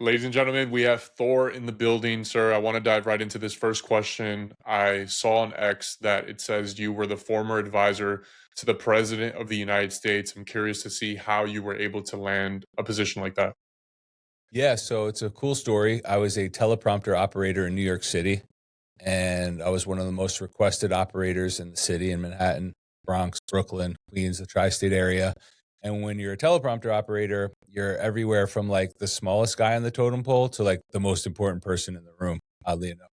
Ladies and gentlemen, we have Thor in the building, sir. I want to dive right into this first question. I saw on X that it says you were the former advisor to the President of the United States. I'm curious to see how you were able to land a position like that. Yeah, so it's a cool story. I was a teleprompter operator in New York City, and I was one of the most requested operators in the city in Manhattan, Bronx, Brooklyn, Queens, the tri-state area. And when you're a teleprompter operator, you're everywhere from like the smallest guy on the totem pole to like the most important person in the room, oddly enough.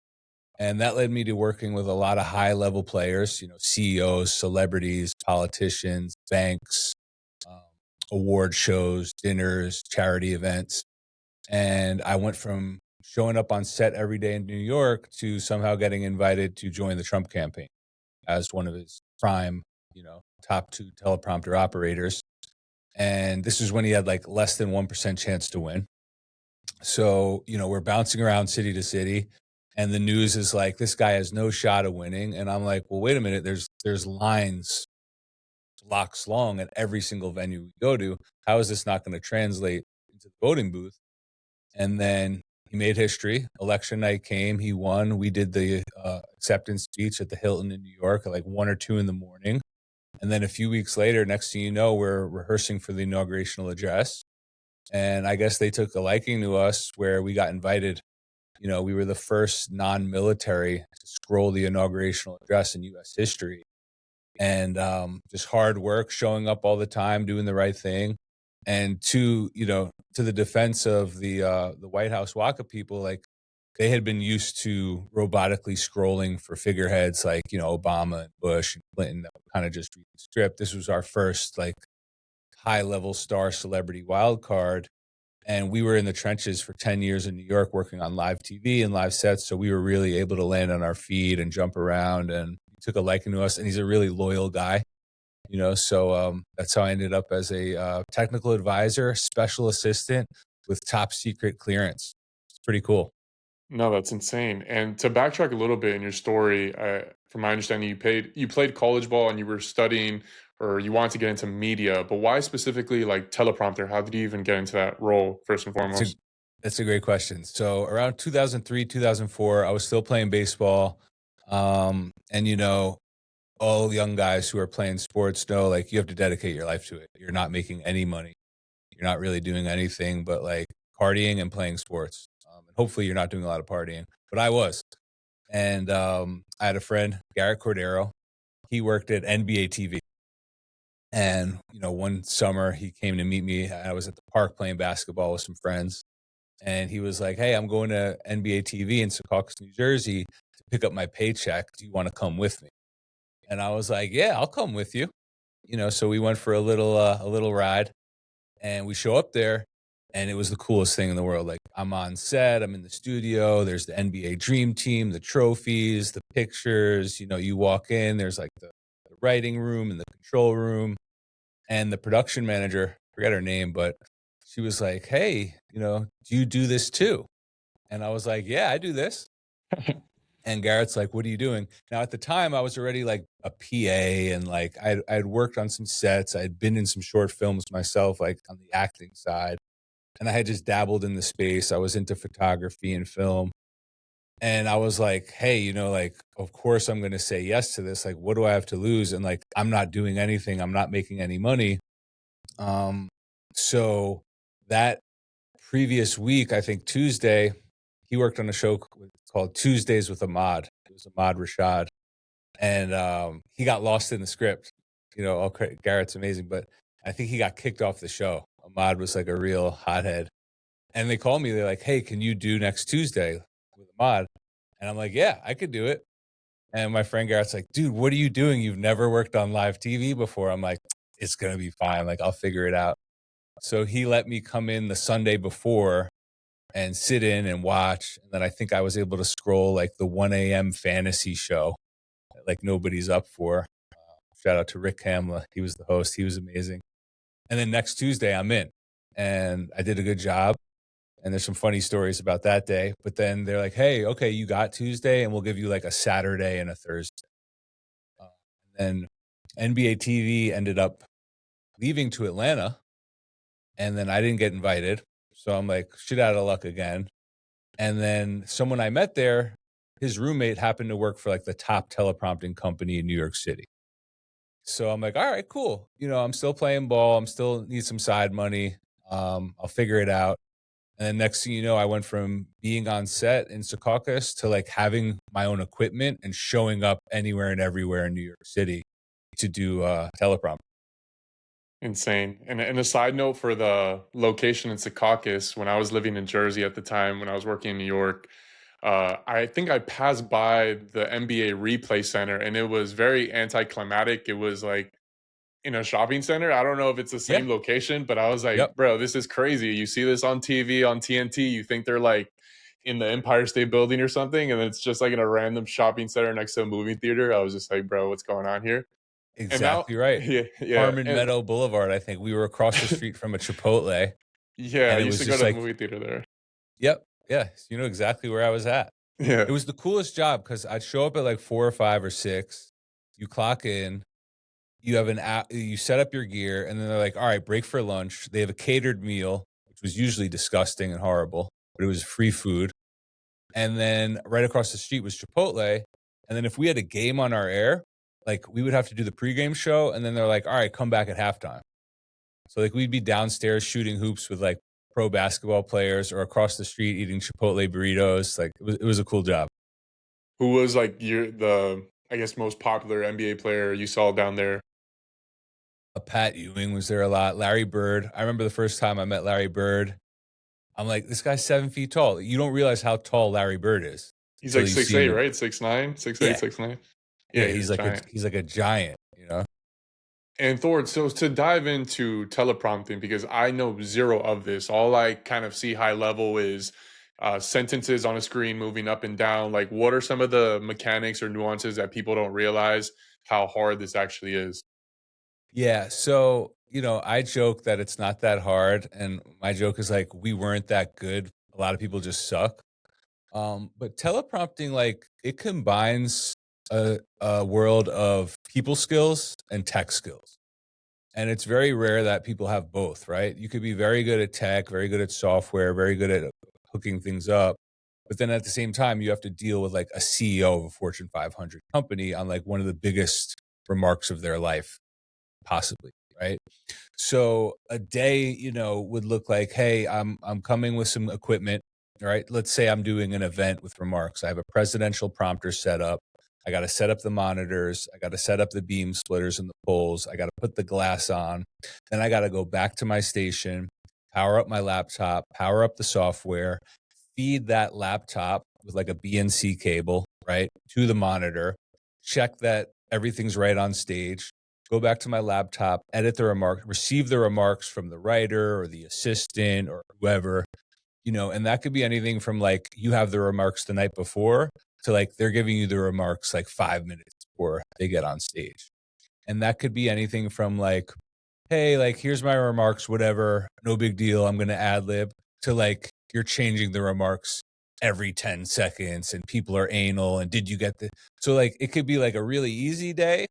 And that led me to working with a lot of high level players, CEOs, celebrities, politicians, banks, um, award shows, dinners, charity events. And I went from showing up on set every day in New York to somehow getting invited to join the Trump campaign as one of his prime, top two teleprompter operators. And this is when he had like less than 1% chance to win. So, we're bouncing around city to city, and the news is like, this guy has no shot of winning. And I'm like, well, wait a minute, there's lines blocks long at every single venue we go to. How is this not going to translate into the voting booth? And then he made history. Election night came. He won. We did the acceptance speech at the Hilton in New York at like 1 or 2 in the morning. And then a few weeks later, next thing you know, we're rehearsing for the inaugurational address. And I guess they took a liking to us where we got invited. We were the first non-military to scroll the inaugurational address in U.S. history. And just hard work, showing up all the time, doing the right thing. And to the defense of the White House Waka people, like they had been used to robotically scrolling for figureheads like Obama and Bush and Clinton that would kind of just read the script. This was our first like high level star celebrity wild card, and we were in the trenches for 10 years in New York working on live TV and live sets, so we were really able to land on our feet and jump around, and he took a liking to us, and he's a really loyal guy. So that's how I ended up as a technical advisor, special assistant with top secret clearance. It's pretty cool. No, that's insane. And to backtrack a little bit in your story, from my understanding, you played college ball and you were studying or you wanted to get into media, but why specifically like teleprompter? How did you even get into that role first and That's a foremost? that's a great question. So around 2003, 2004, I was still playing baseball. And all young guys who are playing sports know like you have to dedicate your life to it. You're not making any money. You're not really doing anything but like partying and playing sports. And hopefully you're not doing a lot of partying, but I was. And I had a friend, Garrett Cordero. He worked at NBA TV. And, one summer he came to meet me. I was at the park playing basketball with some friends. And he was like, hey, I'm going to NBA TV in Secaucus, New Jersey to pick up my paycheck. Do you want to come with me? And I was like, yeah, I'll come with you. So we went for a little ride, and we show up there, and it was the coolest thing in the world. Like I'm on set, I'm in the studio, there's the NBA dream team, the trophies, the pictures, you walk in, there's like the writing room and the control room, and the production manager, forget her name, but she was like, hey, do you do this too? And I was like, yeah, I do this. And Garrett's like, "What are you doing?" Now, at the time, I was already like a PA, and like I'd worked on some sets. I'd been in some short films myself, like on the acting side, and I had just dabbled in the space. I was into photography and film, and I was like, "Hey, like, of course I'm going to say yes to this. Like, what do I have to lose?" And like, I'm not doing anything. I'm not making any money. Um, so that previous week, I think Tuesday, he worked on a show called Tuesdays with Ahmad. It was Ahmad Rashad, and he got lost in the script. Garrett's amazing, but I think he got kicked off the show. Ahmad was like a real hothead, and they called me. They're like, "Hey, can you do next Tuesday with Ahmad?" And I'm like, "Yeah, I could do it." And my friend Garrett's like, "Dude, what are you doing? You've never worked on live TV before." I'm like, "It's gonna be fine. Like, I'll figure it out." So he let me come in the Sunday before and sit in and watch. And then I think I was able to scroll like the 1 a.m. fantasy show that like nobody's up for. Shout out to Rick Hamla. He was the host. He was amazing. And then next Tuesday, I'm in and I did a good job. And there's some funny stories about that day. But then they're like, hey, okay, you got Tuesday and we'll give you like a Saturday and a Thursday. Uh, and then NBA TV ended up leaving to Atlanta. And then I didn't get invited. So I'm like, shit out of luck again. And then someone I met there, his roommate happened to work for like the top teleprompting company in New York City. So I'm like, all right, cool. I'm still playing ball. I'm still need some side money. I'll figure it out. And then next thing you know, I went from being on set in Secaucus to like having my own equipment and showing up anywhere and everywhere in New York City to do teleprompting. Insane. And a side note for the location in Secaucus, when I was living in Jersey at the time, when I was working in New York, I think I passed by the NBA Replay Center and it was very anticlimactic. It was like in a shopping center. I don't know if it's the Yeah. same location, but I was like, Yep. bro, this is crazy. You see this on TV, on TNT, you think they're like in the Empire State Building or something, and it's just like in a random shopping center next to a movie theater. I was just like, bro, what's going on here? And now, Exactly right. yeah, yeah, Harmon and Meadow Boulevard, I think. We were across the street from a Chipotle, yeah, I and it used was to go just to the like, movie theater there. yep, yeah, you know exactly where I was at. Yeah. It was the coolest job because I'd show up at like 4 or 5 or 6. You clock in, you have an app, you set up your gear, and then they're like, all right, break for lunch. They have a catered meal, which was usually disgusting and horrible, but it was free food. And then right across the street was Chipotle. And then if we had a game on our air, like we would have to do the pregame show. And then they're like, all right, come back at halftime. So like we'd be downstairs shooting hoops with like pro basketball players or across the street eating Chipotle burritos. Like it was a cool job. Who was like the I guess most popular NBA player you saw down there? Pat Ewing was there a lot. Larry Bird. I remember the first time I met Larry Bird. I'm like, this guy's 7 feet tall. You don't realize how tall Larry Bird is He's until like you six see him. eight, right? 6'9", 6'8", Yeah. 6'9". Yeah. Yeah, he's a giant. He's like a giant. And Thor, so to dive into teleprompting, because I know zero of this, all I kind of see high level is sentences on a screen moving up and down. Like, what are some of the mechanics or nuances that people don't realize how hard this actually is? Yeah. So, I joke that it's not that hard. And my joke is like, we weren't that good. A lot of people just suck. But teleprompting, like, it combines a world of people skills and tech skills. And it's very rare that people have both, right? You could be very good at tech, very good at software, very good at hooking things up. But then at the same time, you have to deal with like a CEO of a Fortune 500 company on like one of the biggest remarks of their life, possibly, right? So a day, would look like, hey, I'm coming with some equipment, right? Let's say I'm doing an event with remarks. I have a presidential prompter set up. I got to set up the monitors. I got to set up the beam splitters and the poles. I got to put the glass on. Then I got to go back to my station, power up my laptop, power up the software, feed that laptop with like a BNC cable, right, to the monitor, check that everything's right on stage, go back to my laptop, edit the remark, receive the remarks from the writer or the assistant or whoever, and that could be anything from like you have the remarks the night before to like they're giving you the remarks like 5 minutes before they get on stage. And that could be anything from like, hey, like here's my remarks, whatever, no big deal, I'm going to ad lib, to like you're changing the remarks every 10 seconds and people are anal and did you get the so like it could be like a really easy day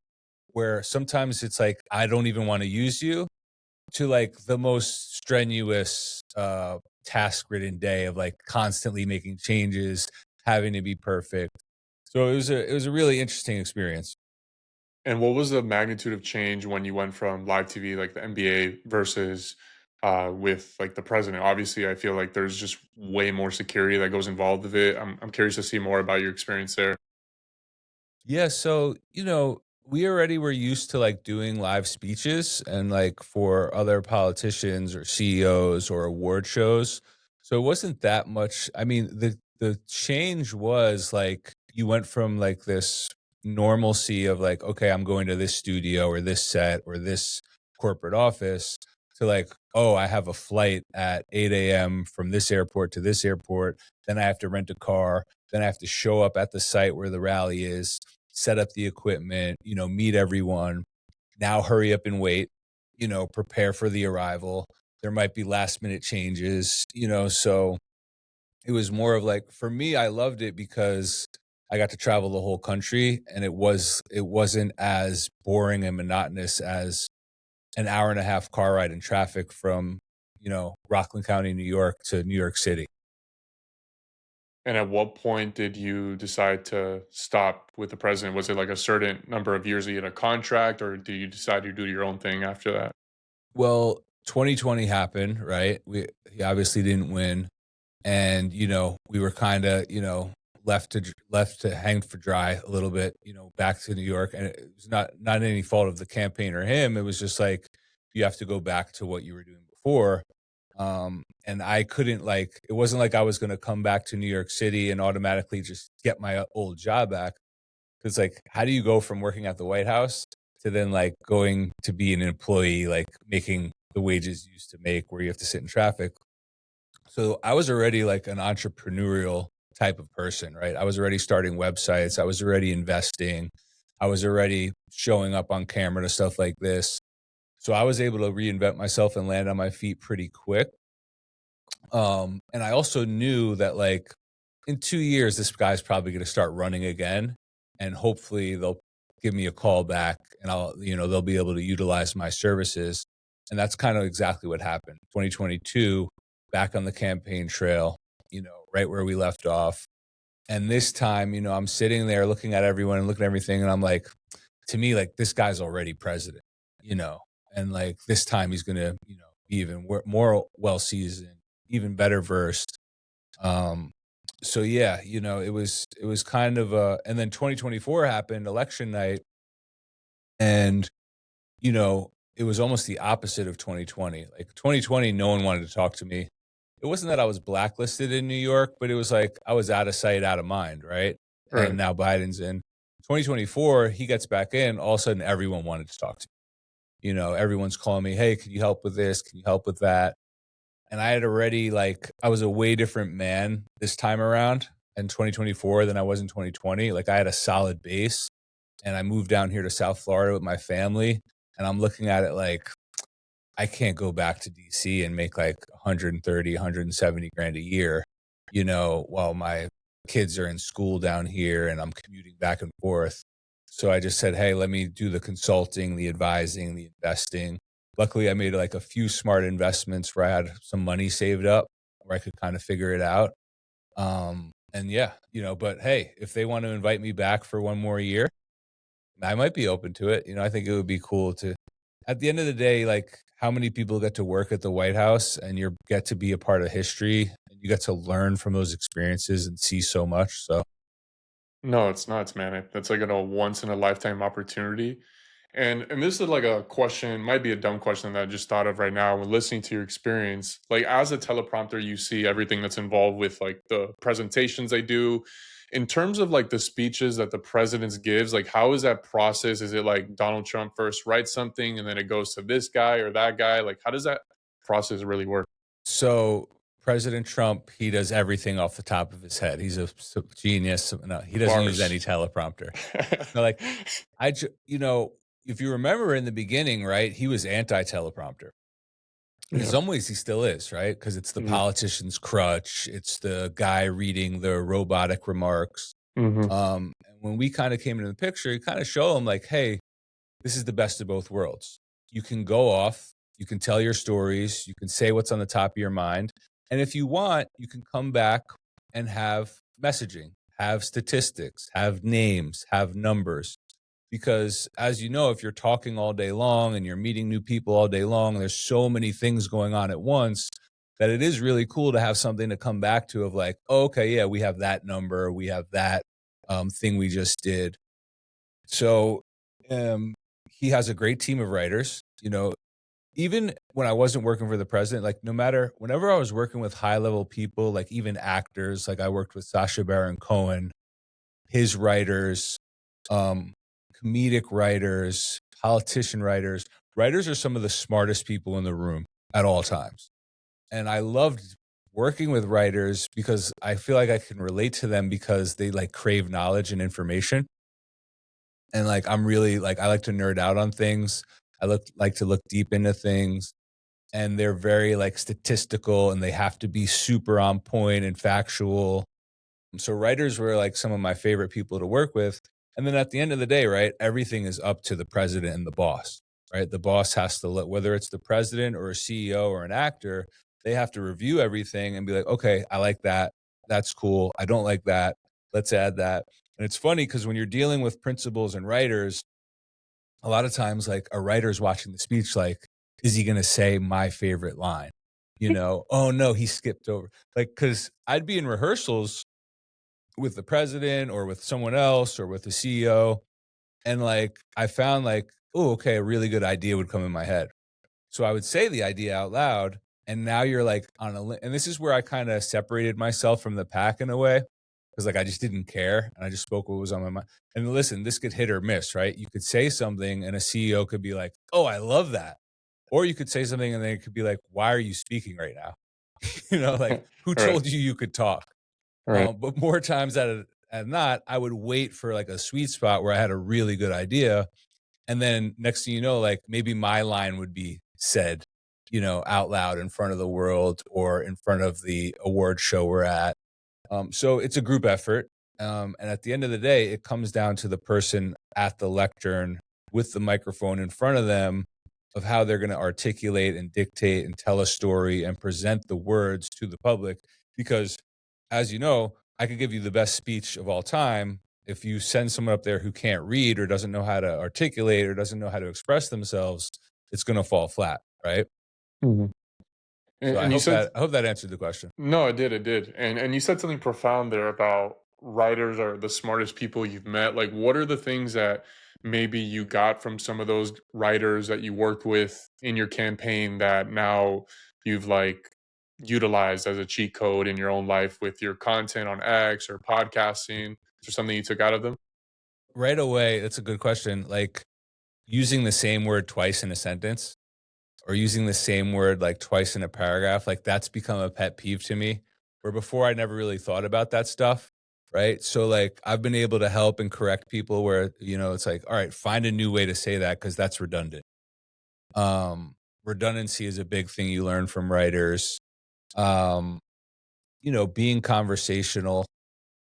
where sometimes it's like I don't even want to use you to like the most strenuous task ridden day of like constantly making changes, having to be perfect. So it was a really interesting experience. And what was the magnitude of change when you went from live TV, like the NBA, versus with like the president? Obviously, I feel like there's just way more security that goes involved with it. I'm curious to see more about your experience there. Yeah, so, we already were used to like doing live speeches and like for other politicians or CEOs or award shows. So it wasn't that much. I mean, the change was like you went from like this normalcy of like, okay, I'm going to this studio or this set or this corporate office to like, oh, I have a flight at 8 a.m. from this airport to this airport. Then I have to rent a car. Then I have to show up at the site where the rally is, set up the equipment, meet everyone. Now hurry up and wait, prepare for the arrival. There might be last minute changes, so it was more of like for me, I loved it because I got to travel the whole country and it wasn't as boring and monotonous as an hour and a half car ride in traffic from, Rockland County, New York to New York City. And at what point did you decide to stop with the president? Was it like a certain number of years that you had a contract, or did you decide to do your own thing after that? Well, 2020 happened, right? He obviously didn't win, and we were kind of left to hang for dry a little bit, back to New York, and it was not any fault of the campaign or him. It was just like you have to go back to what you were doing before. And I couldn't, it wasn't like I was going to come back to New York City and automatically just get my old job back. Cause how do you go from working at the White House to then going to be an employee, making the wages you used to make where you have to sit in traffic? So I was already an entrepreneurial type of person, right? I was already starting websites. I was already investing. I was already showing up on camera to stuff like this. So I was able to reinvent myself and land on my feet pretty quick. And I also knew that in 2 years, this guy's probably going to start running again. And hopefully they'll give me a call back and they'll be able to utilize my services. And that's kind of exactly what happened. 2022, back on the campaign trail, right where we left off. And this time, I'm sitting there looking at everyone and looking at everything. And I'm like, to me, this guy's already president, and this time he's going to, be even more well-seasoned, even better versed. So yeah, it was kind of and then 2024 happened, election night. And, it was almost the opposite of 2020. 2020, no one wanted to talk to me. It wasn't that I was blacklisted in New York, but it was I was out of sight, out of mind, right? Right. And now Biden's in. 2024, he gets back in, all of a sudden everyone wanted to talk to me. Everyone's calling me, hey, can you help with this? Can you help with that? And I had already I was a way different man this time around in 2024 than I was in 2020. I had a solid base, and I moved down here to South Florida with my family, and I'm looking at it I can't go back to DC and make 130, 170 grand a year, while my kids are in school down here and I'm commuting back and forth. So I just said, hey, let me do the consulting, the advising, the investing. Luckily, I made a few smart investments where I had some money saved up where I could kind of figure it out. And yeah, but hey, if they want to invite me back for one more year, I might be open to it. I think it would be cool to, at the end of the day, how many people get to work at the White House and you get to be a part of history and you get to learn from those experiences and see so much. So No, it's nuts, man. That's a once in a lifetime opportunity. And this is a question, might be a dumb question that I just thought of right now when listening to your experience. As a teleprompter, you see everything that's involved with the presentations they do. In terms of the speeches that the president gives, how is that process? Is it Donald Trump first writes something and then it goes to this guy or that guy? How does that process really work? So President Trump, he does everything off the top of his head. He's a genius. No, he doesn't use any teleprompter. No, if you remember in the beginning, right, he was anti-teleprompter. In Yeah. some ways, he still is, right? Because it's the Mhm. politician's crutch. It's the guy reading the robotic remarks. Mhm. And when we kind of came into the picture, you kind of show him hey, this is the best of both worlds. You can go off, you can tell your stories, you can say what's on the top of your mind. And if you want, you can come back and have messaging, have statistics, have names, have numbers. Because as you know, if you're talking all day long and you're meeting new people all day long, there's so many things going on at once that it is really cool to have something to come back to of oh, okay, yeah, we have that number, we have that thing we just did. So he has a great team of writers. Even when I wasn't working for the president, no matter, whenever I was working with high level people, even actors, I worked with Sacha Baron Cohen, his writers, comedic writers, politician writers. Writers are some of the smartest people in the room at all times. And I loved working with writers because I feel I can relate to them because they crave knowledge and information. And I'm really I like to nerd out on things. I like to look deep into things, and they're very statistical, and they have to be super on point and factual. So writers were some of my favorite people to work with. And then at the end of the day, right, everything is up to the president and the boss, right? The boss has to look, whether it's the president or a CEO or an actor, they have to review everything and be like, okay, I like that. That's cool. I don't like that. Let's add that. And it's funny because when you're dealing with principals and writers, a lot of times, like a writer's watching the speech, like, is he going to say my favorite line? Oh no, he skipped over. Like, because I'd be in rehearsals with the president or with someone else or with the CEO, and like I found like, oh, okay, a really good idea would come in my head. So I would say the idea out loud, and now you're like on and this is where I kind of separated myself from the pack in a way, because like I just didn't care and I just spoke what was on my mind. And listen, this could hit or miss, right? You could say something and a CEO could be like, "Oh, I love that," or you could say something and they could be like, "Why are you speaking right now?" Like who Right. told you could talk? Right. But more times at not, I would wait for like a sweet spot where I had a really good idea, and then next thing you know, like maybe my line would be said, out loud in front of the world or in front of the award show we're at. So it's a group effort. And at the end of the day, it comes down to the person at the lectern with the microphone in front of them of how they're going to articulate and dictate and tell a story and present the words to the public. Because as you know, I could give you the best speech of all time. If you send someone up there who can't read or doesn't know how to articulate or doesn't know how to express themselves, it's going to fall flat, right? Mhm. So And you said I hope that answered the question. no, it did. And you said something profound there about writers are the smartest people you've met. Like, what are the things that maybe you got from some of those writers that you worked with in your campaign that now you've like utilized as a cheat code in your own life with your content on X or podcasting? Is there something you took out of them? Right away, that's a good question. Like using the same word twice in a sentence or using the same word like twice in a paragraph, like that's become a pet peeve to me. Where before I never really thought about that stuff. Right. So like I've been able to help and correct people where, it's like, all right, find a new way to say that because that's redundant. Redundancy is a big thing you learn from writers. Um, being conversational.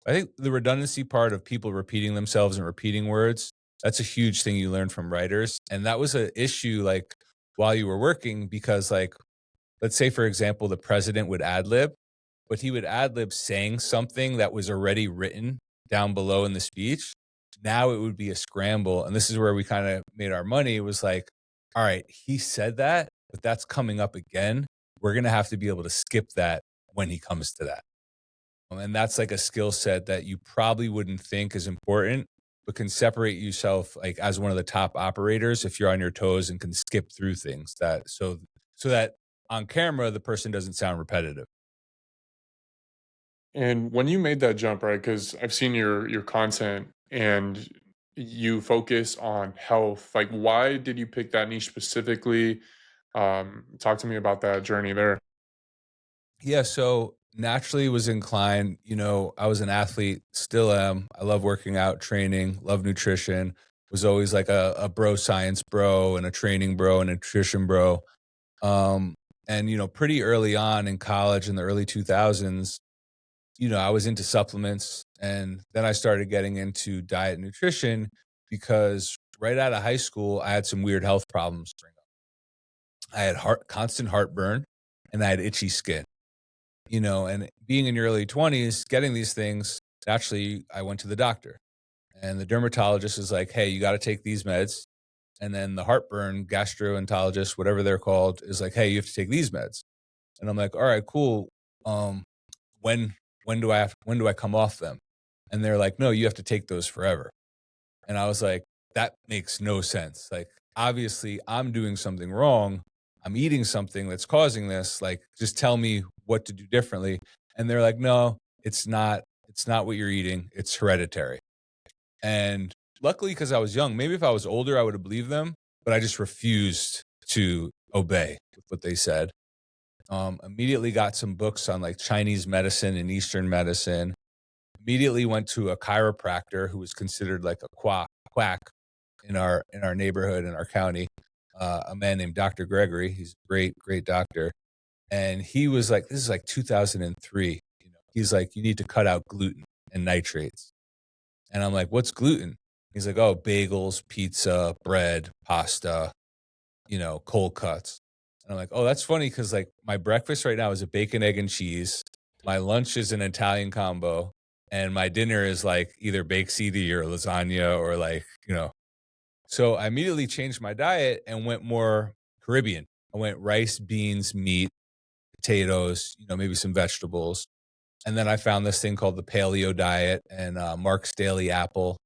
I think the redundancy part of people repeating themselves and repeating words, that's a huge thing you learn from writers. And that was an issue like while you were working because like let's say for example the president would ad lib, but he would ad lib saying something that was already written down below in the speech. Now it would be a scramble. And this is where we kind of made our money. It was like, all right, he said that, but that's coming up again. We're going to have to be able to skip that when he comes to that. And that's like a skill set that you probably wouldn't think is important, but can separate yourself like as one of the top operators if you're on your toes and can skip through things so that on camera the person doesn't sound repetitive. And when you made that jump, right? Because I've seen your content and you focus on health. Like, why did you pick that niche specifically? Talk to me about that journey there. Yeah, so naturally was inclined, I was an athlete, still am. I love working out, training, love nutrition. Was always like a bro science bro and a training bro and a nutrition bro. Um, and pretty early on in college in the early 2000s, I was into supplements and then I started getting into diet and nutrition because right out of high school, I had some weird health problems bring up. I had constant heartburn and I had itchy skin, and being in your early 20s, getting these things, naturally, I went to the doctor and the dermatologist is like, hey, you got to take these meds. And then the heartburn gastroenterologist, whatever they're called, is like, hey, you have to take these meds. And I'm like, all right, cool. Um, when when do I come off them? And they're like, no, you have to take those forever. And I was like, that makes no sense. Like, obviously, I'm doing something wrong. I'm eating something that's causing this. Like, just tell me what to do differently. And they're like, no, it's not. It's not what you're eating. It's hereditary. And luckily, because I was young, maybe if I was older, I would have believed them. But I just refused to obey with what they said. Immediately got some books on like Chinese medicine and Eastern medicine. Immediately went to a chiropractor who was considered like a quack in our neighborhood in our county. A man named Dr. Gregory. He's a great doctor, and he was like, "This is like 2003." He's like, "You need to cut out gluten and nitrates." And I'm like, "What's gluten?" He's like, "Oh, bagels, pizza, bread, pasta." cold cuts. And I'm like, oh, that's funny because like my breakfast right now is a bacon, egg, and cheese. My lunch is an Italian combo, and my dinner is like either baked ziti or lasagna or like, So I immediately changed my diet and went more Caribbean. I went rice, beans, meat, potatoes, maybe some vegetables. And then I found this thing called the paleo diet and Mark's Daily Apple.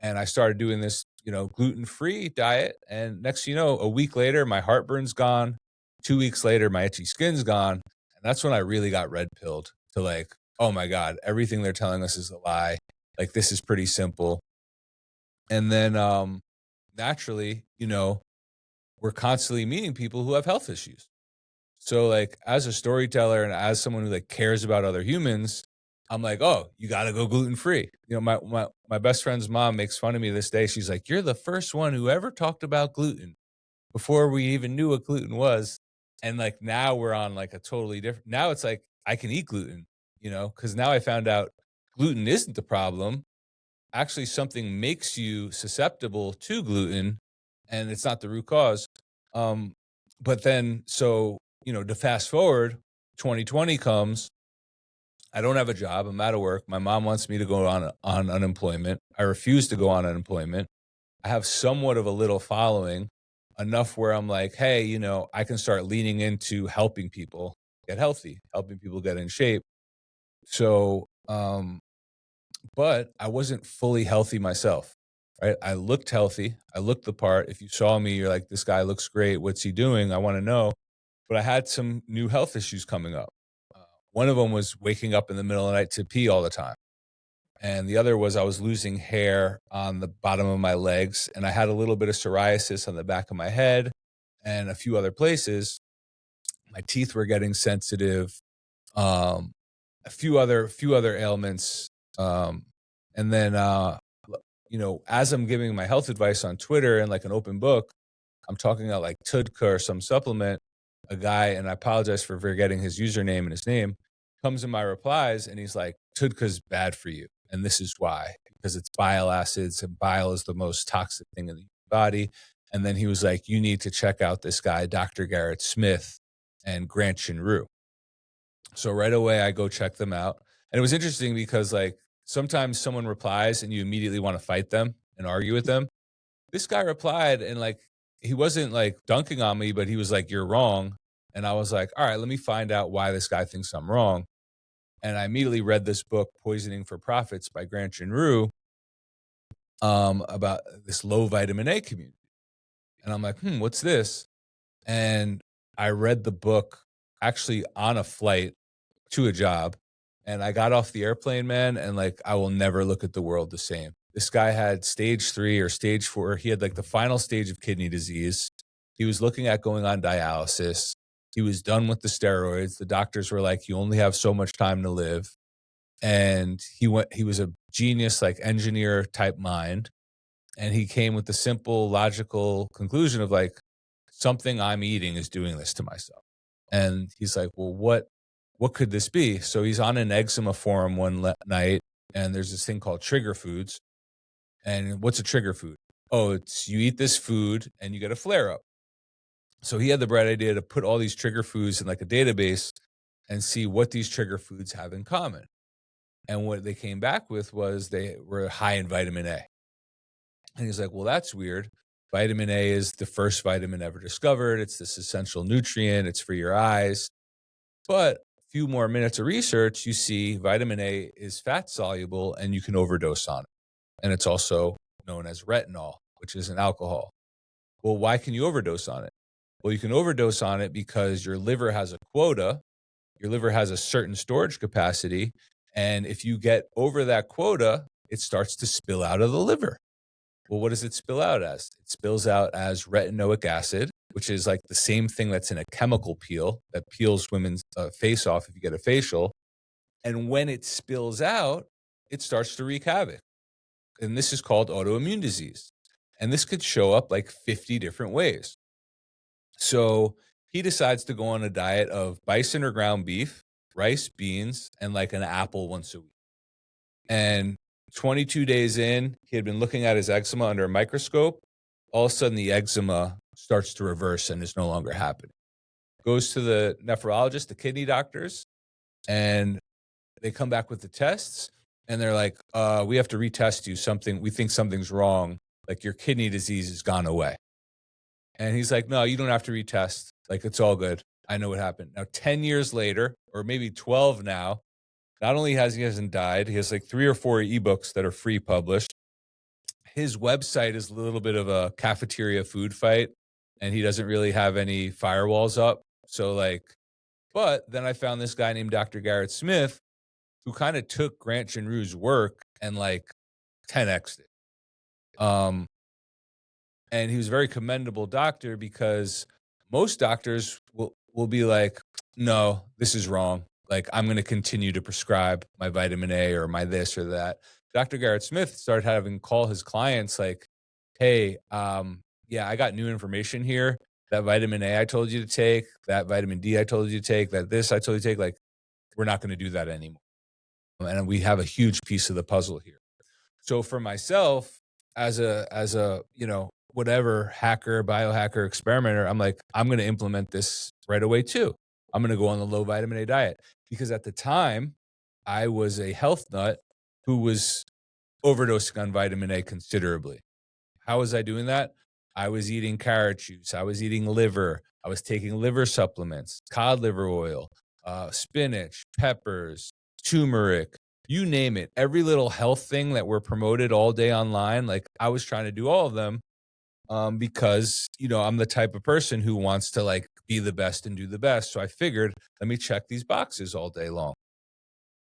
And I started doing this, gluten-free diet. And next, a week later, my heartburn's gone. 2 weeks later, my itchy skin's gone. And that's when I really got red pilled to like, oh my God, everything they're telling us is a lie. Like, this is pretty simple. And then naturally, we're constantly meeting people who have health issues. So like as a storyteller and as someone who like cares about other humans, I'm like, oh, you got to go gluten free. My best friend's mom makes fun of me this day. She's like, you're the first one who ever talked about gluten before we even knew what gluten was. And like now we're on like a totally different. Now it's like I can eat gluten, because now I found out gluten isn't the problem. Actually, something makes you susceptible to gluten, and it's not the root cause. But then, so to fast forward, 2020 comes. I don't have a job. I'm out of work. My mom wants me to go on unemployment. I refuse to go on unemployment. I have somewhat of a little following, enough where I'm like, hey, I can start leaning into helping people get healthy, helping people get in shape. So, but I wasn't fully healthy myself, right? I looked healthy. I looked the part. If you saw me, you're like, this guy looks great. What's he doing? I want to know. But I had some new health issues coming up. One of them was waking up in the middle of the night to pee all the time. And the other was I was losing hair on the bottom of my legs. And I had a little bit of psoriasis on the back of my head and a few other places. My teeth were getting sensitive. A few other ailments. And then, as I'm giving my health advice on Twitter and like an open book, I'm talking about like TUDCA or some supplement. A guy, and I apologize for forgetting his username and his name, comes in my replies and he's like, TUDCA's bad for you. And this is why, because it's bile acids, and bile is the most toxic thing in the body. And then he was like, you need to check out this guy, Dr. Garrett Smith and Grant Chinru. So right away I go check them out. And it was interesting because like sometimes someone replies and you immediately want to fight them and argue with them. This guy replied and like, he wasn't like dunking on me, but he was like, you're wrong. And I was like, all right, let me find out why this guy thinks I'm wrong. And I immediately read this book, Poisoning for Profits by Grant Chinru, about this low vitamin A community. And I'm like, what's this? And I read the book actually on a flight to a job. And I got off the airplane, man, and like, I will never look at the world the same. This guy had stage 3 or stage 4. He had like the final stage of kidney disease. He was looking at going on dialysis. He was done with the steroids. The doctors were like, you only have so much time to live. And he was a genius, like engineer type mind. And he came with the simple, logical conclusion of like, something I'm eating is doing this to myself. And he's like, well, what could this be? So he's on an eczema forum one night, and there's this thing called trigger foods. And what's a trigger food? Oh, it's you eat this food and you get a flare up. So he had the bright idea to put all these trigger foods in like a database and see what these trigger foods have in common. And what they came back with was they were high in vitamin A. And he's like, well, that's weird. Vitamin A is the first vitamin ever discovered. It's this essential nutrient. It's for your eyes. But a few more minutes of research, you see vitamin A is fat soluble and you can overdose on it. And it's also known as retinol, which is an alcohol. Well, why can you overdose on it? Well, you can overdose on it because your liver has a quota. Your liver has a certain storage capacity. And if you get over that quota, it starts to spill out of the liver. Well, what does it spill out as? It spills out as retinoic acid, which is like the same thing that's in a chemical peel that peels women's face off if you get a facial. And when it spills out, it starts to wreak havoc. And this is called autoimmune disease. And this could show up like 50 different ways. So he decides to go on a diet of bison or ground beef, rice, beans, and like an apple once a week. And 22 days in, he had been looking at his eczema under a microscope. All of a sudden, the eczema starts to reverse and is no longer happening. Goes to the nephrologist, the kidney doctors, and they come back with the tests, and they're like, we have to retest you. We think something's wrong. Like your kidney disease has gone away. And he's like, no, you don't have to retest. Like, it's all good. I know what happened. Now, 10 years later, or maybe 12 now, not only hasn't died, he has like 3 or 4 ebooks that are free published. His website is a little bit of a cafeteria food fight, and he doesn't really have any firewalls up. So like, but then I found this guy named Dr. Garrett Smith who kind of took Grant Chinru's work and like 10x'd it. And he was a very commendable doctor because most doctors will be like, no, this is wrong. Like, I'm going to continue to prescribe my vitamin A or my this or that. Dr. Garrett Smith started having call his clients like, hey, yeah, I got new information here. That vitamin A I told you to take, that vitamin D I told you to take, that this I told you to take, like, we're not going to do that anymore. And we have a huge piece of the puzzle here. So for myself, as a whatever hacker, biohacker, experimenter, I'm like, I'm going to implement this right away too. I'm going to go on the low vitamin A diet because at the time I was a health nut who was overdosing on vitamin A considerably. How was I doing that? I was eating carrot juice. I was eating liver. I was taking liver supplements, cod liver oil, spinach, peppers, turmeric, you name it. Every little health thing that we're promoted all day online, like I was trying to do all of them because, I'm the type of person who wants to like be the best and do the best. So I figured, let me check these boxes all day long.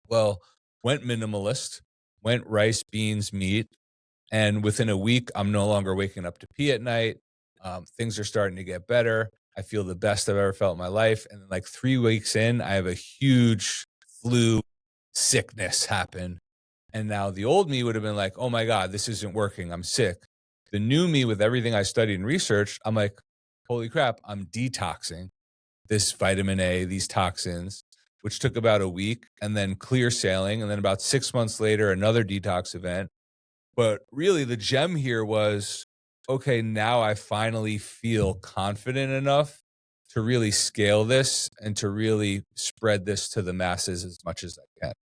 Well, went minimalist, went rice, beans, meat. And within a week, I'm no longer waking up to pee at night. Things are starting to get better. I feel the best I've ever felt in my life. And then like 3 weeks in, I have a huge flu sickness happen. And now the old me would have been like, oh my God, this isn't working. I'm sick. The new me with everything I studied and researched, I'm like, holy crap, I'm detoxing this vitamin A, these toxins, which took about a week, and then clear sailing. And then about 6 months later, another detox event. But really the gem here was, okay, now I finally feel confident enough to really scale this and to really spread this to the masses as much as I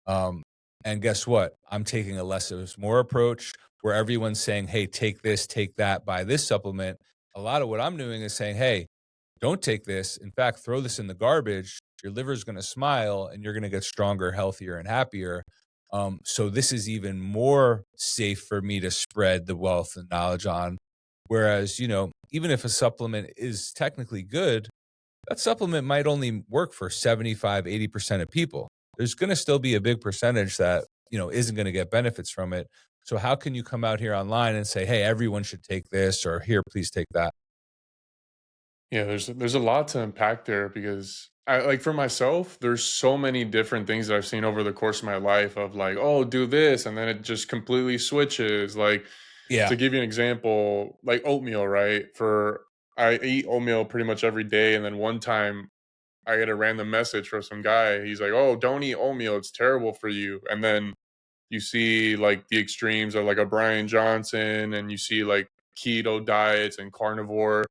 can. And guess what? I'm taking a less is more approach where everyone's saying, hey, take this, take that, buy this supplement. A lot of what I'm doing is saying, hey, don't take this. In fact, throw this in the garbage. Your liver's going to smile and you're going to get stronger, healthier, and happier. So this is even more safe for me to spread the wealth and knowledge on. Whereas, even if a supplement is technically good, that supplement might only work for 75, 80% of people. There's going to still be a big percentage that, isn't going to get benefits from it. So how can you come out here online and say, hey, everyone should take this, or here, please take that? Yeah, there's a lot to unpack there because I like for myself, there's so many different things that I've seen over the course of my life of like, oh, do this, and then it just completely switches. Like Yeah. to give you an example, like oatmeal, right? I eat oatmeal pretty much every day, and then one time I get a random message from some guy. He's like, "Oh, don't eat oatmeal; it's terrible for you." And then you see like the extremes of like a Brian Johnson, and you see like keto diets and carnivore.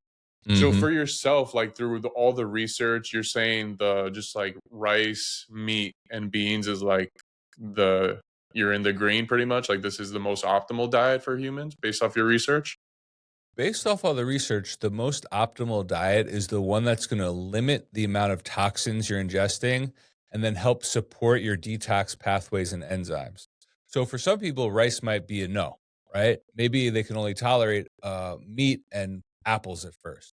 So Mm-hmm. for yourself, like through all the research, you're saying the just like rice, meat, and beans is like the you're in the green pretty much. Like this is the most optimal diet for humans based off your research. Based off all the research, the most optimal diet is the one that's going to limit the amount of toxins you're ingesting and then help support your detox pathways and enzymes. So for some people, rice might be a no, right? Maybe they can only tolerate meat and apples at first.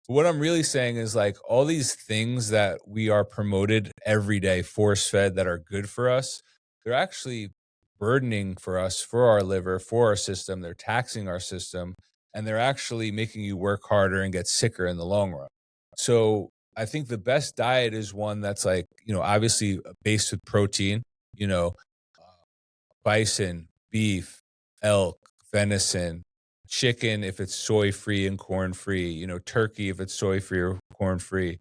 What I'm really saying is like all these things that we are promoted every day, force fed, that are good for us, they're actually burdening for us, for our liver, for our system. They're taxing our system, and they're actually making you work harder and get sicker in the long run. So I think the best diet is one that's like, obviously based with protein, uh, bison, beef, elk, venison, chicken if it's soy free and corn free, turkey if it's soy free or corn free.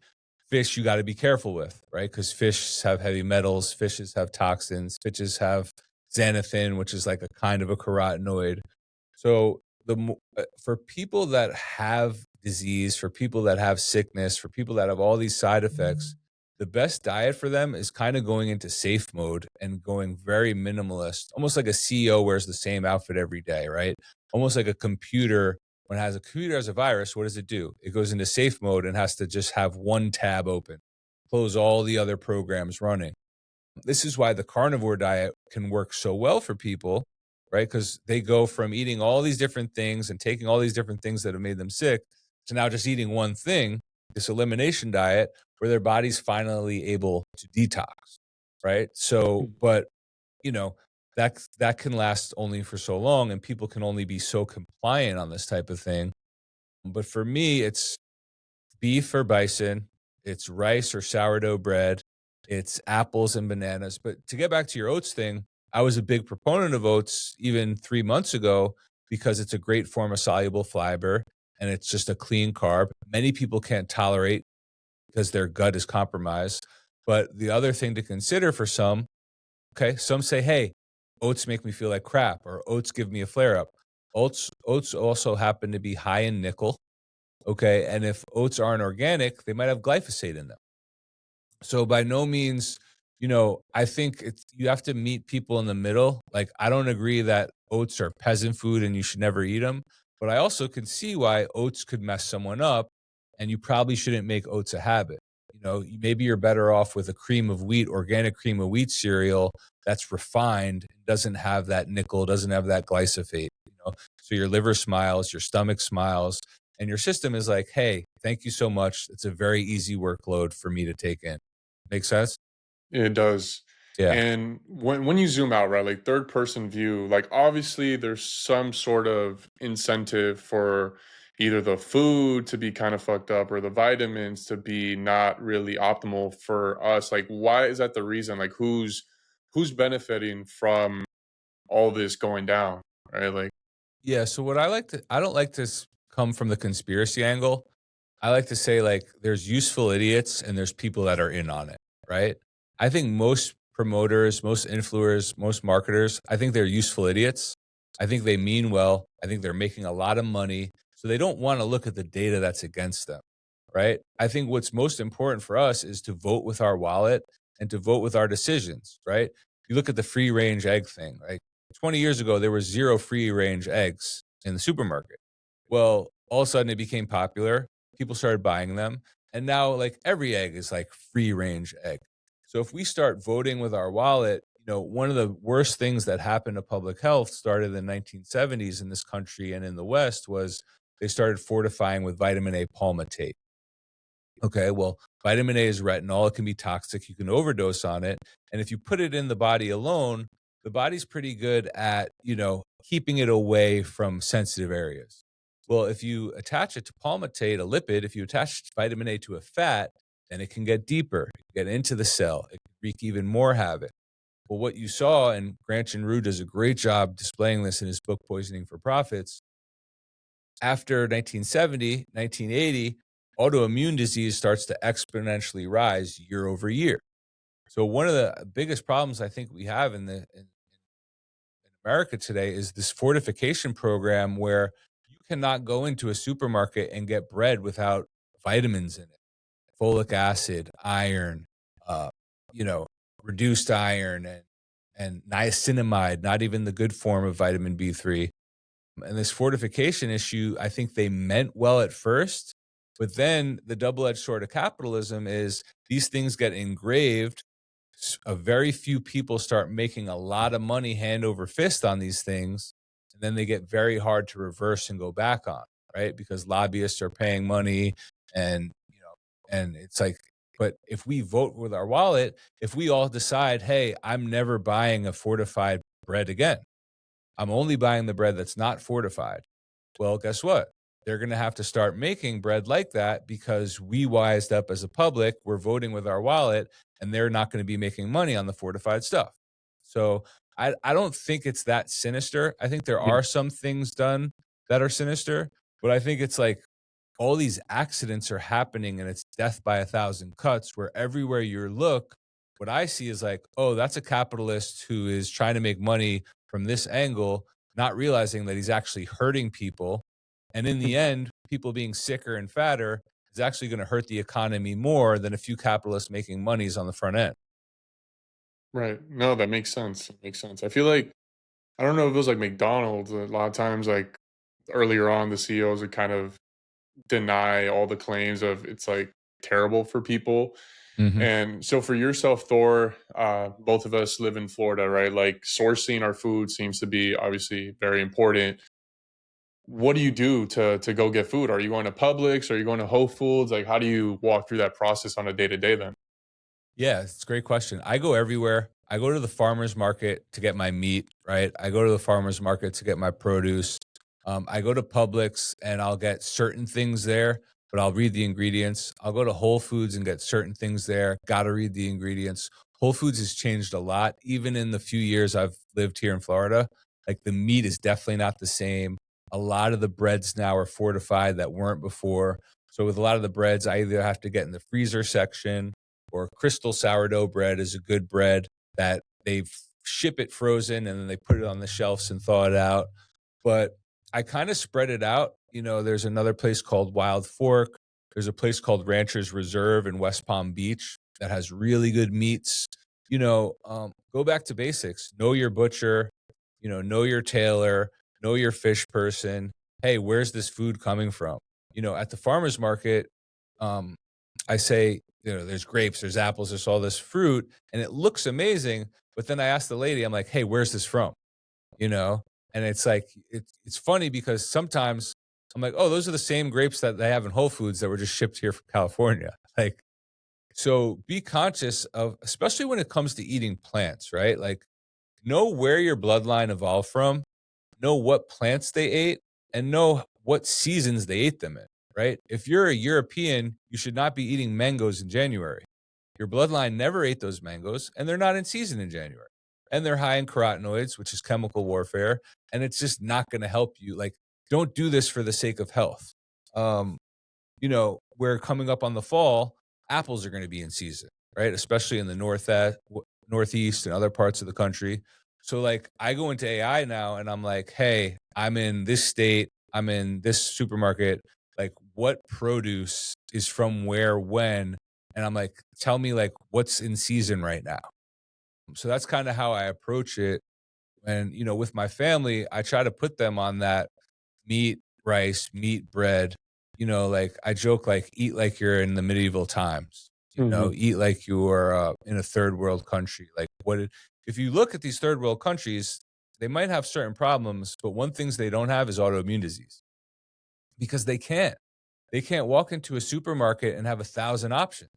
Fish you got to be careful with, right? Because fish have heavy metals, fishes have toxins, fishes have xanthine, which is like a kind of a carotenoid. So for people that have disease, for people that have sickness, for people that have all these side effects, the best diet for them is kind of going into safe mode and going very minimalist, almost like a CEO wears the same outfit every day, right? Almost like a computer. When a computer has a virus, what does it do? It goes into safe mode and has to just have one tab open, close all the other programs running. This is why the carnivore diet can work so well for people, right? Because they go from eating all these different things and taking all these different things that have made them sick to now just eating one thing, this elimination diet, where their body's finally able to detox, right? So, but you know, that can last only for so long, and people can only be so compliant on this type of thing. But for me, it's beef or bison, it's rice or sourdough bread, it's apples and bananas. But to get back to your oats thing, I was a big proponent of oats even 3 months ago because it's a great form of soluble fiber and it's just a clean carb. Many people can't tolerate because their gut is compromised. But the other thing to consider for some, okay, some say, hey, oats make me feel like crap or oats give me a flare up. Oats also happen to be high in nickel. Okay. And if oats aren't organic, they might have glyphosate in them. So by no means, I think you have to meet people in the middle. Like, I don't agree that oats are peasant food and you should never eat them, but I also can see why oats could mess someone up, and you probably shouldn't make oats a habit. Maybe you're better off with a cream of wheat, organic cream of wheat cereal that's refined, doesn't have that nickel, doesn't have that glyphosate. So your liver smiles, your stomach smiles, and your system is like, hey, thank you so much. It's a very easy workload for me to take in. Make sense? It does. Yeah. And when you zoom out, right, like third person view, like obviously there's some sort of incentive for either the food to be kind of fucked up or the vitamins to be not really optimal for us. Like, why is that the reason? Like, who's benefiting from all this going down, right? Like, Yeah. So I don't like to come from the conspiracy angle. I like to say, like, there's useful idiots and there's people that are in on it, right? I think most promoters, most influencers, most marketers, I think they're useful idiots. I think they mean well. I think they're making a lot of money. So they don't want to look at the data that's against them, right? I think what's most important for us is to vote with our wallet and to vote with our decisions, right? You look at the free range egg thing, right? 20 years ago, there were zero free range eggs in the supermarket. Well, all of a sudden it became popular. People started buying them. And now, like, every egg is like free range egg. So if we start voting with our wallet, one of the worst things that happened to public health started in the 1970s in this country and in the West was they started fortifying with vitamin A palmitate. Okay, well, vitamin A is retinol. It can be toxic. You can overdose on it. And if you put it in the body alone, the body's pretty good at, keeping it away from sensitive areas. Well, if you attach it to palmitate, a lipid, if you attach vitamin A to a fat, then it can get deeper, it can get into the cell, it can wreak even more havoc. Well, what you saw, and Granchen Rue does a great job displaying this in his book, Poisoning for Profits, after 1970, 1980, autoimmune disease starts to exponentially rise year over year. So one of the biggest problems I think we have in America today is this fortification program where you cannot go into a supermarket and get bread without vitamins in it, folic acid, iron, uh, you know, reduced iron, and niacinamide, not even the good form of vitamin B3. And this fortification issue, I think they meant well at first, but then the double-edged sword of capitalism is these things get engraved. A very few people start making a lot of money hand over fist on these things, and then they get very hard to reverse and go back on, right? Because lobbyists are paying money, and and it's like, but if we vote with our wallet, if we all decide, hey, I'm never buying a fortified bread again, I'm only buying the bread that's not fortified. Well, guess what? They're going to have to start making bread like that because we wised up as a public. We're voting with our wallet, and they're not going to be making money on the fortified stuff. So I don't think it's that sinister. I think there yeah, are some things done that are sinister, but I think it's like all these accidents are happening and it's death by a thousand cuts, where everywhere you look, what I see is like, oh, that's a capitalist who is trying to make money from this angle, not realizing that he's actually hurting people. And in the end, people being sicker and fatter is actually going to hurt the economy more than a few capitalists making monies on the front end. Right. No, that makes sense. It makes sense. I feel like I don't know if it was like McDonald's. A lot of times, like earlier on, the CEOs would kind of deny all the claims of it's like terrible for people. Hmm. And so for yourself, Thor, both of us live in Florida, right? Like sourcing our food seems to be obviously very important. What do you do to go get food? Are you going to Publix? Are you going to Whole Foods? Like how do you walk through that process on a day to day then? Yeah, it's a great question. I go everywhere. I go to the farmer's market to get my meat, right? I go to the farmer's market to get my produce. I go to Publix and I'll get certain things there, but I'll read the ingredients. I'll go to Whole Foods and get certain things there. Got to read the ingredients. Whole Foods has changed a lot, even in the few years I've lived here in Florida. Like the meat is definitely not the same. A lot of the breads now are fortified that weren't before. So with a lot of the breads, I either have to get in the freezer section, or crystal sourdough bread is a good bread that they ship it frozen and then they put it on the shelves and thaw it out. But I kind of spread it out. There's another place called Wild Fork. There's a place called Rancher's Reserve in West Palm Beach that has really good meats. Go back to basics. Know your butcher, know your tailor, know your fish person. Hey, where's this food coming from? At the farmer's market, um, I say, there's grapes, there's apples, there's all this fruit, and it looks amazing. But then I asked the lady, I'm like, hey, where's this from? You know? And it's like, it's funny because sometimes I'm like, oh, those are the same grapes that they have in Whole Foods that were just shipped here from California. Like, so be conscious of, especially when it comes to eating plants, right? Like, know where your bloodline evolved from, know what plants they ate, and know what seasons they ate them in, right? If you're a European, you should not be eating mangoes in January. Your bloodline never ate those mangoes, and they're not in season in January. And they're high in carotenoids, which is chemical warfare, and it's just not going to help you. Like, don't do this for the sake of health. We're coming up on the fall, apples are going to be in season, right? Especially in the northeast and other parts of the country. So like I go into AI now and I'm like, hey, I'm in this state, I'm in this supermarket. Like what produce is from where, when? And I'm like, tell me like what's in season right now. So that's kind of how I approach it. And, with my family, I try to put them on that meat, rice, meat, bread. Like I joke, like eat like you're in the medieval times. Hmm. Eat like you are in a third world country. Like if you look at these third world countries, they might have certain problems, but one things they don't have is autoimmune disease because they can't. They can't walk into a supermarket and have 1,000 options.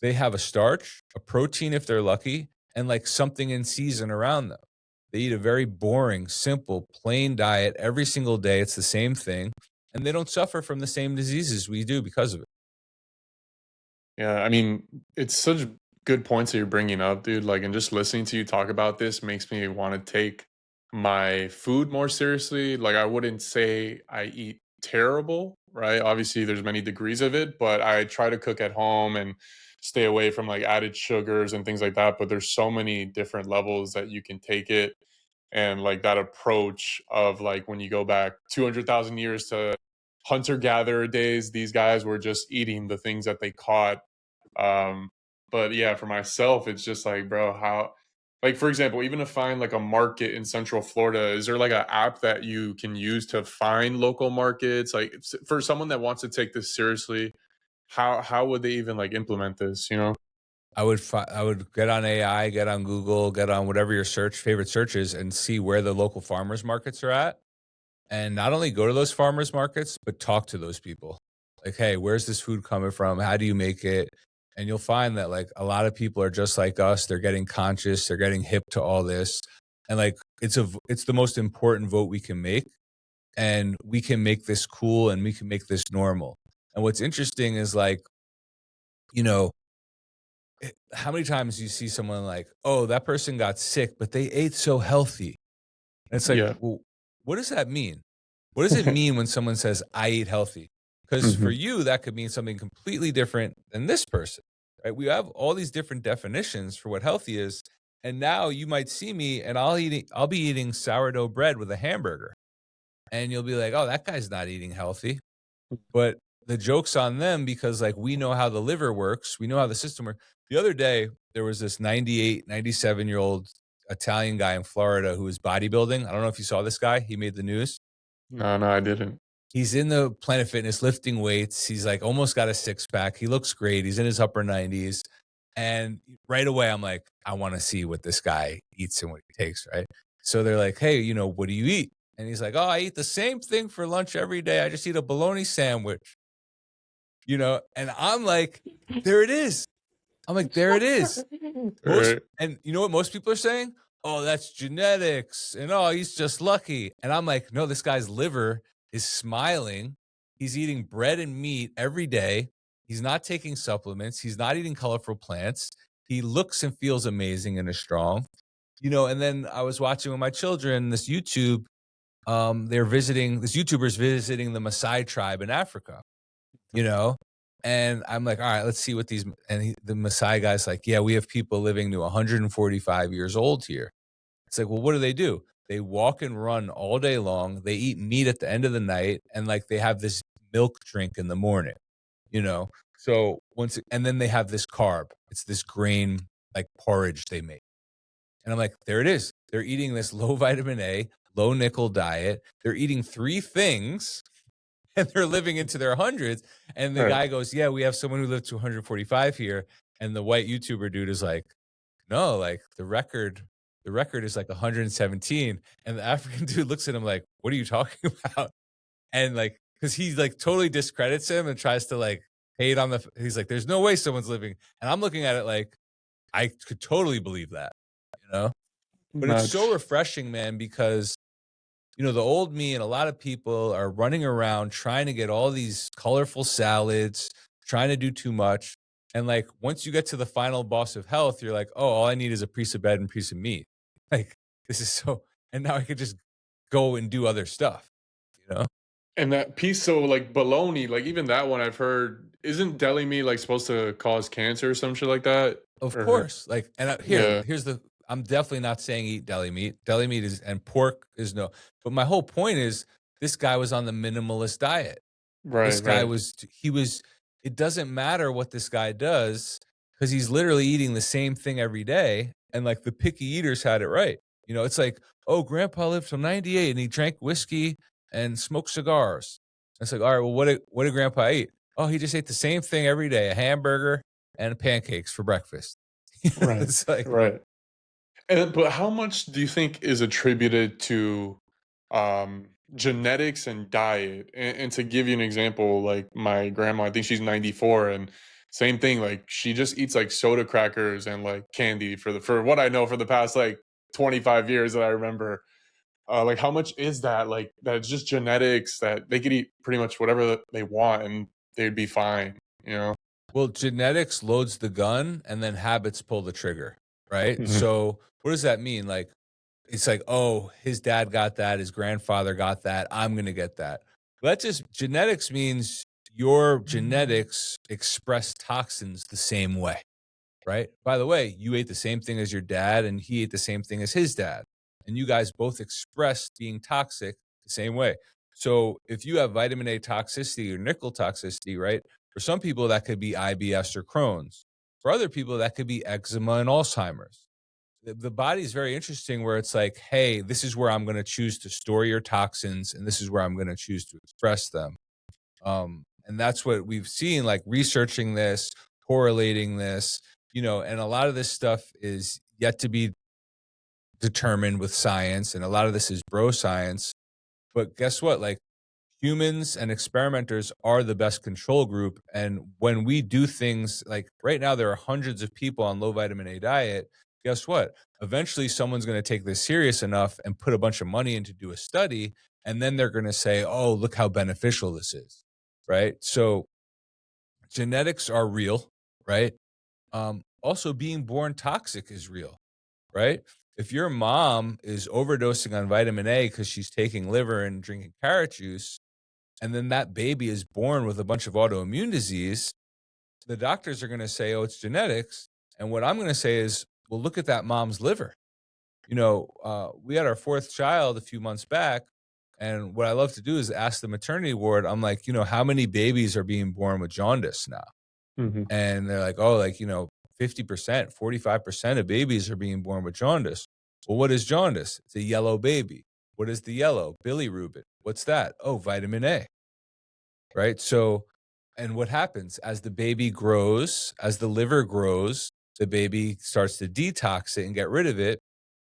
They have a starch, a protein if they're lucky, and like something in season around them. They eat a very boring, simple, plain diet every single day. It's the same thing. And they don't suffer from the same diseases we do because of it. Yeah, I mean, it's such good points that you're bringing up, dude. Like, and just listening to you talk about this makes me want to take my food more seriously. Like, I wouldn't say I eat terrible, right? Obviously, there's many degrees of it, but I try to cook at home and stay away from like added sugars and things like that. But there's so many different levels that you can take it. And like that approach of like when you go back 200,000 years to hunter gatherer days, these guys were just eating the things that they caught. Um, but yeah, for myself, it's just like, bro, how, like, for example, even to find like a market in Central Florida, is there like an app that you can use to find local markets? Like, for someone that wants to take this seriously, how would they even like implement this? You know? I would get on AI, get on Google, get on whatever your favorite search is, and see where the local farmers markets are at. And not only go to those farmers markets, but talk to those people. Like, hey, where's this food coming from? How do you make it? And you'll find that like a lot of people are just like us. They're getting conscious. They're getting hip to all this. And like it's the most important vote we can make. And we can make this cool and we can make this normal. And what's interesting is like, you know, how many times you see someone like, oh, that person got sick, but they ate so healthy. And it's like, Yeah. well, what does that mean? What does it mean when someone says, I eat healthy? Because for Mhm. you, that could mean something completely different than this person, right? We have all these different definitions for what healthy is. And now you might see me and I'll be eating sourdough bread with a hamburger. and you'll be like, oh, that guy's not eating healthy. But the joke's on them because, like, we know how the liver works. We know how the system works. The other day, there was this 98, 97-year-old Italian guy in Florida who was bodybuilding. I don't know if you saw this guy. He made the news. No, no, I didn't. He's in the Planet Fitness lifting weights. He's like almost got a six pack. He looks great. He's in his upper 90s. And right away, I'm like, I want to see what this guy eats and what he takes, right? So they're like, hey, what do you eat? And he's like, oh, I eat the same thing for lunch every day. I just eat a bologna sandwich, and I'm like, there it is. I'm like, there it is. Right. And you know what most people are saying? Oh, that's genetics. And oh, he's just lucky. And I'm like, no, this guy's liver is smiling. He's eating bread and meat every day. He's not taking supplements. He's not eating colorful plants. He looks and feels amazing and is strong. And then I was watching with my children this YouTube. This YouTuber's visiting the Maasai tribe in Africa, and I'm like, all right, let's see what the Maasai guy's like, yeah, we have people living to 145 years old here. It's like, well, what do? They walk and run all day long. They eat meat at the end of the night. And like, they have this milk drink in the morning, So and then they have this carb. It's this grain, like porridge they make. And I'm like, there it is. They're eating this low vitamin A, low nickel diet. They're eating 3 things and they're living into their hundreds. And the guy goes, yeah, we have someone who lived to 145 here. And the white YouTuber dude is like, no, like the record is like 117. And the African dude looks at him like, what are you talking about? And like, cause he like totally discredits him and tries to like hate on he's like, there's no way someone's living. And I'm looking at it like, I could totally believe that, but it's so refreshing, man, because the old me and a lot of people are running around trying to get all these colorful salads, trying to do too much. And like, once you get to the final boss of health, you're like, oh, all I need is a piece of bread and a piece of meat. Like, this is and now I could just go and do other stuff, And that piece, so like bologna, like even that one I've heard, isn't deli meat like supposed to cause cancer or some shit like that? Of course. Like, and here's I'm definitely not saying eat deli meat. Deli meat and pork is no. But my whole point is this guy was on the minimalist diet. Right. This guy it doesn't matter what this guy does because he's literally eating the same thing every day. And like the picky eaters had it right. It's like, oh, grandpa lived till 98 and he drank whiskey and smoked cigars. It's like, all right, well, what did grandpa eat? Oh, he just ate the same thing every day, a hamburger and pancakes for breakfast. Right. It's like, right. But how much do you think is attributed to genetics and diet? And to give you an example, like my grandma, I think she's 94, and same thing. Like she just eats like soda crackers and like candy for what I know for the past like 25 years that I remember. Like how much is that? Like that's just genetics that they could eat pretty much whatever they want and they'd be fine. Well, genetics loads the gun and then habits pull the trigger, right? Mhm. So what does that mean? Like, it's like, oh, his dad got that, his grandfather got that, I'm going to get that. Genetics means your genetics express toxins the same way, right? By the way, you ate the same thing as your dad and he ate the same thing as his dad. And you guys both expressed being toxic the same way. So if you have vitamin A toxicity or nickel toxicity, right? For some people, that could be IBS or Crohn's. For other people, that could be eczema and Alzheimer's. The body is very interesting where it's like, hey, this is where I'm going to choose to store your toxins and this is where I'm going to choose to express them. And that's what we've seen, like researching this, correlating this, and a lot of this stuff is yet to be determined with science. And a lot of this is bro science. But guess what? Like humans and experimenters are the best control group. And when we do things like right now, there are hundreds of people on low vitamin A diet. Guess what? Eventually someone's going to take this serious enough and put a bunch of money in to do a study. And then they're going to say, oh, look how beneficial this is. Right. So genetics are real. Right. Also being born toxic is real. Right. If your mom is overdosing on vitamin A because she's taking liver and drinking carrot juice, and then that baby is born with a bunch of autoimmune disease, the doctors are going to say, oh, it's genetics. And what I'm going to say is, well, look at that mom's liver. We had our 4th child a few months back, And what I love to do is ask the maternity ward, I'm like, how many babies are being born with jaundice now? Mhm. And they're like, oh, 50%, 45% of babies are being born with jaundice. Well, what is jaundice? It's a yellow baby. What is the yellow? Bilirubin. What's that? Oh, vitamin A. Right. So, and what happens as the baby grows, as the liver grows, the baby starts to detox it and get rid of it,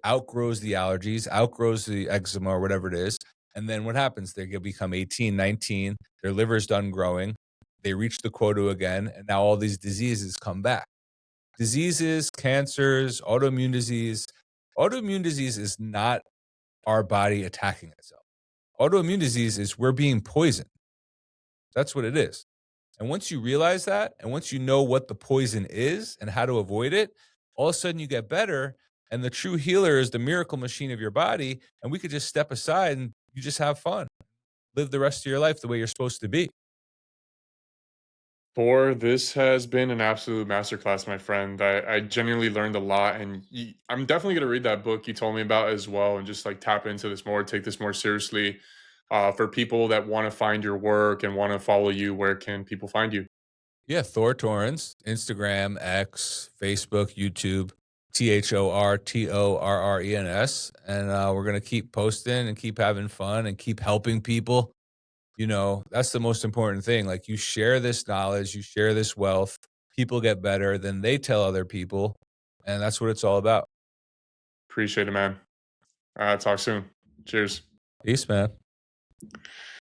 outgrows the allergies, outgrows the eczema or whatever it is. And then what happens? They become 18, 19, their liver's done growing, they reach the quota again, and now all these diseases come back. Diseases, cancers, autoimmune disease. Autoimmune disease is not our body attacking itself. Autoimmune disease is we're being poisoned. That's what it is. And once you realize that, and once you know what the poison is and how to avoid it, all of a sudden you get better. And the true healer is the miracle machine of your body. And we could just step aside and you just have fun, live the rest of your life the way you're supposed to be. Thor, this has been an absolute masterclass, my friend. I genuinely learned a lot, and I'm definitely gonna read that book you told me about as well, and just like tap into this more, take this more seriously. For people that want to find your work and want to follow you, where can people find you? Yeah, Thor Torrens, Instagram, X, Facebook, YouTube, THORTORRENS. And we're going to keep posting and keep having fun and keep helping people. That's the most important thing. Like you share this knowledge, you share this wealth, people get better, then they tell other people. And that's what it's all about. Appreciate it, man. Talk soon. Cheers. Peace, man.